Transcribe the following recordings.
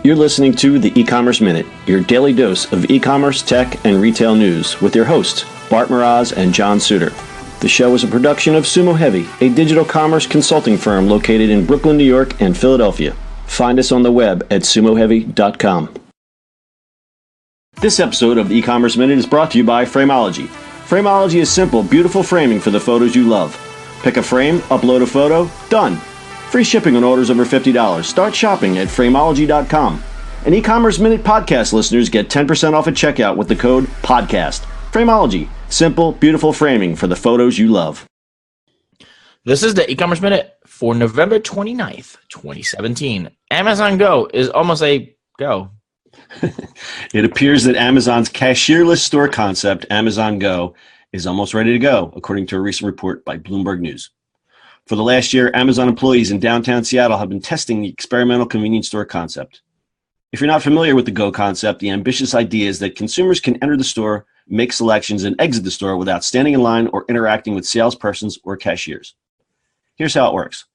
You're listening to the E-Commerce Minute, your daily dose of e-commerce, tech, and retail news with your hosts, Bart Mroz and John Suter. The show is a production of Sumo Heavy, a digital commerce consulting firm located in Brooklyn, New York, and Philadelphia. Find us on the web at sumoheavy.com. This episode of the E-Commerce Minute is brought to you by Frameology. Frameology is simple, beautiful framing for the photos you love. Pick a frame, upload a photo, done. Free shipping on orders over $50. Start shopping at Frameology.com. And E-Commerce Minute podcast listeners get 10% off at checkout with the code PODCAST. Frameology. Simple, beautiful framing for the photos you love. This is the E-Commerce Minute for November 29th, 2017. Amazon Go is almost a go. It appears that Amazon's cashierless store concept, Amazon Go, is almost ready to go, according to a recent report by Bloomberg News. For the last year, Amazon employees in downtown Seattle have been testing the experimental convenience store concept. If you're not familiar with the Go concept, the ambitious idea is that consumers can enter the store, make selections, and exit the store without standing in line or interacting with salespersons or cashiers. Here's how it works.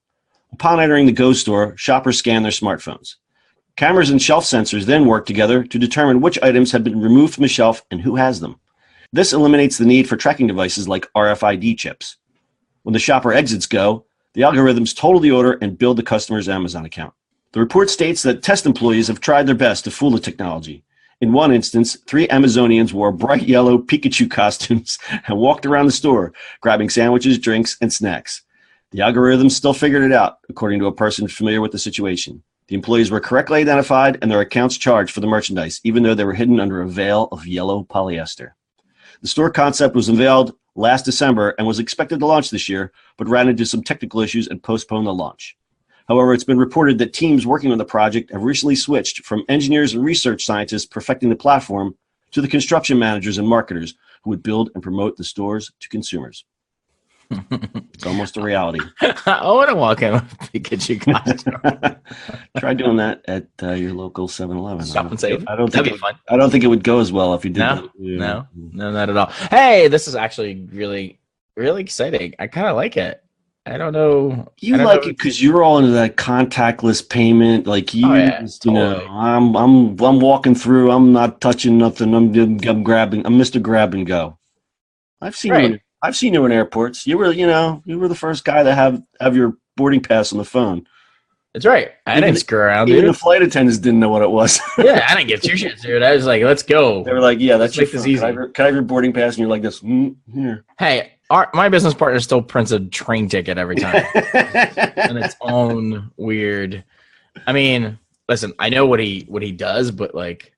Upon entering the Go store, shoppers scan their smartphones. Cameras and shelf sensors then work together to determine which items have been removed from the shelf and who has them. This eliminates the need for tracking devices like RFID chips. When the shopper exits Go, the algorithms total the order and build the customer's Amazon account. The report states that test employees have tried their best to fool the technology. In one instance, 3 Amazonians wore bright yellow Pikachu costumes and walked around the store, grabbing sandwiches, drinks, and snacks. The algorithms still figured it out, according to a person familiar with the situation. The employees were correctly identified and their accounts charged for the merchandise, even though they were hidden under a veil of yellow polyester. The store concept was unveiled last December and was expected to launch this year, but ran into some technical issues and postponed the launch. However, it's been reported that teams working on the project have recently switched from engineers and research scientists perfecting the platform to the construction managers and marketers who would build and promote the stores to consumers. It's almost a reality. I want to walk in with Pikachu costume. Try doing that at your local 7-Eleven. Stop and save. That'd be fun. I don't think it would go as well if you did that. No, not at all. Hey, this is actually really, really exciting. I kind of like it. I don't know. You like it because you're all into that contactless payment. Like you, totally. I'm walking through. I'm not touching nothing. I'm grabbing. I'm Mr. Grab and Go. I've seen you. I've seen you in airports. You were the first guy to have your boarding pass on the phone. That's right. I didn't screw around, dude. Even the flight attendants didn't know what it was. Yeah, I didn't give two shits, dude. I was like, let's go. They were like, yeah, that's easy. Can I have your boarding pass? And you're like this. Here. Hey, my business partner still prints a train ticket every time. And its own weird. I mean, listen, I know what he does, but like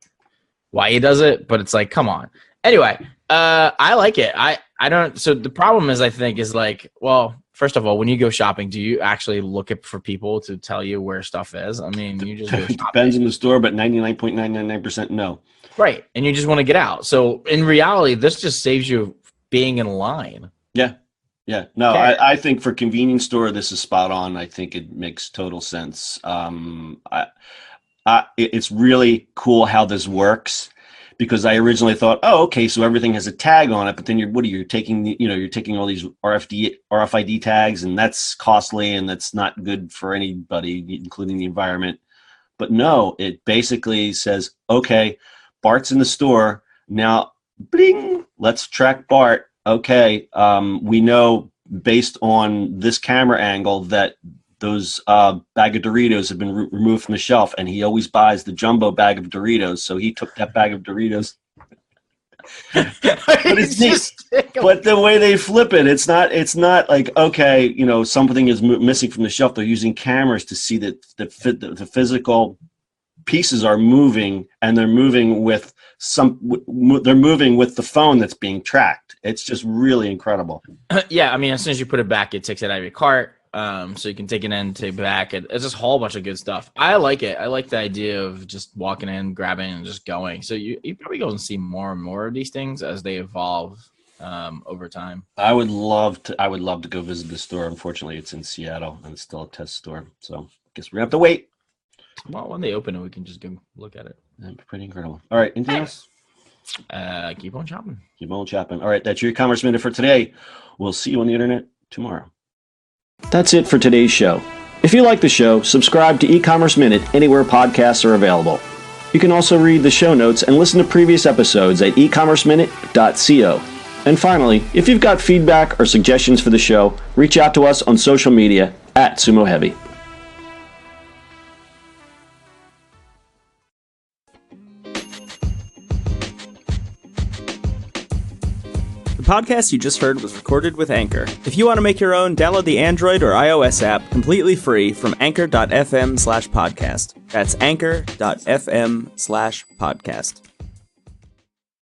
why he does it, but it's like, come on. Anyway, I like it. I don't. So the problem is, I think, is like, well, first of all, when you go shopping, do you actually look for people to tell you where stuff is? I mean, you just go shopping. Depends on the store, but 99.999% no. Right, and you just want to get out. So in reality, this just saves you being in line. Yeah. No, okay. I think for convenience store, this is spot on. I think it makes total sense. It's really cool how this works. Because I originally thought, oh, okay, so everything has a tag on it, but then you're taking you're taking all these RFID tags, and that's costly and that's not good for anybody, including the environment. But no, it basically says, okay, Bart's in the store now. Bling, let's track Bart. Okay, we know based on this camera angle that those bag of Doritos have been removed from the shelf, and he always buys the jumbo bag of Doritos, so he took that bag of Doritos. But it's neat. But the way they flip it, it's not like, okay, something is missing from the shelf. They're using cameras to see that the physical pieces are moving, and they're moving with the phone that's being tracked. It's just really incredible. Yeah, I mean, as soon as you put it back, it takes it out of your cart. So you can take it in, take it back. It's just a whole bunch of good stuff. I like it. I like the idea of just walking in, grabbing, and just going. So you probably go and see more and more of these things as they evolve over time. I would love to go visit the store. Unfortunately, it's in Seattle and it's still a test store. So I guess we're gonna have to wait. Well, when they open it, we can just go look at it. That's pretty incredible. All right, anything else? Keep on shopping. Keep on shopping. All right, that's your e-commerce minute for today. We'll see you on the internet tomorrow. That's it for today's show. If you like the show, subscribe to E-commerce Minute anywhere podcasts are available. You can also read the show notes and listen to previous episodes at ecommerceminute.co. And finally, if you've got feedback or suggestions for the show, reach out to us on social media at Sumo Heavy. The podcast you just heard was recorded with Anchor. If you want to make your own, download the Android or iOS app completely free from anchor.fm/podcast. That's anchor.fm/podcast.